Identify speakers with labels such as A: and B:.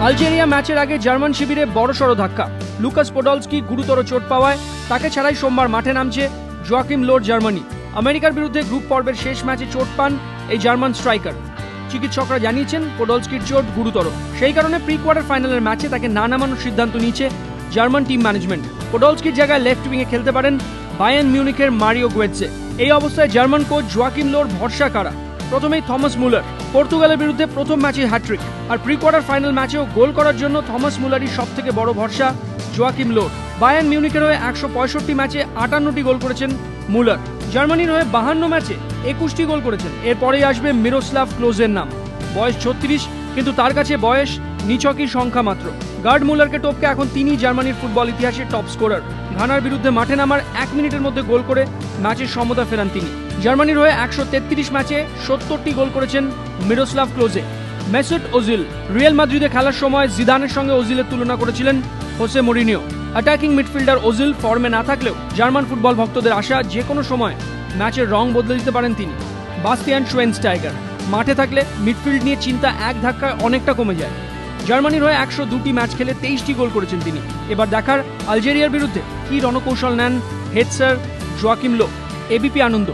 A: Algeria ম্যাচের আগে German শিবিরে বড়সড় ধাক্কা। লুকাস পোডলস্কি গুরুতর চোট পাওয়ায় তাকে ছাড়াই সোমবার মাঠে নামছে জোয়াকিম লোর জার্মানি। আমেরিকার বিরুদ্ধে গ্রুপ পর্বের শেষ ম্যাচে চোট পান এই জার্মান স্ট্রাইকার। চিকিৎসকরা জানিয়েছেন পোডলস্কির চোট গুরুতর, সেই কারণে প্রি কোয়ার্টার ফাইনালের ম্যাচে তাকে না নামানোর সিদ্ধান্ত নিয়েছে জার্মান টিম ম্যানেজমেন্ট। পোডলস্কির জায়গায় লেফট উইংয়ে খেলতে পারেন বায়ার্ন মিউনিখের মারিও গোয়েৎজে। এই অবস্থায় জার্মান কোচ জোয়াকিম লোর ভরসা কারা? প্রথমেই থমাস মুলার, পর্তুগালের বিরুদ্ধে প্রথম ম্যাচে হ্যাট্রিক, আর প্রি কোয়ার্টার ফাইনাল ম্যাচেও গোল করার জন্য থমাস মুলারই সবথেকে বড় ভরসা জোয়াকিম লোর। বায়ার্ন মিউনিখের হয়ে 165 ম্যাচে 58টি গোল করেছেন মুলার। জার্মানির হয়ে 52 ম্যাচে 21টি গোল করেছেন। এরপরেই আসবে মিরোস্লাভ ক্লোজের নাম। বয়স 36, কিন্তু তার কাছে বয়স নিছকই সংখ্যা মাত্র। গার্ড মুলারকে টপকে এখন তিনি জার্মানির ফুটবল ইতিহাসের টপ স্কোরার। ঘানার বিরুদ্ধে মাঠে নামার 1 মিনিটের মধ্যে গোল করে ম্যাচের সমতা ফেরান তিনি। জার্মানির হয়ে 133 ম্যাচে 70টি গোল করেছেন মিরোস্লাভ ক্লোজে। মেসুট ওজিল, রিয়াল মাদ্রিদে খেলার সময় জিদানের সঙ্গে ওজিলের তুলনা করেছিলেন Jose Mourinho. Attacking midfielder Ozil ফর্মে না থাকলেও জার্মান ফুটবল ভক্তদের আশা যে কোনো সময় ম্যাচের রং বদলে দিতে পারেন তিনি। বাস্তিয়ান শোয়েনস্টাইগার মাঠে থাকলে মিডফিল্ড নিয়ে চিন্তা এক ধাক্কায় অনেকটা কমে যায়। জার্মানির হয়ে 102টি ম্যাচ খেলে 23টি গোল করেছেন তিনি। এবার দেখার আলজেরিয়ার বিরুদ্ধে কি রণকৌশল নেন head sir Joachim Low. ABP আনন্দ।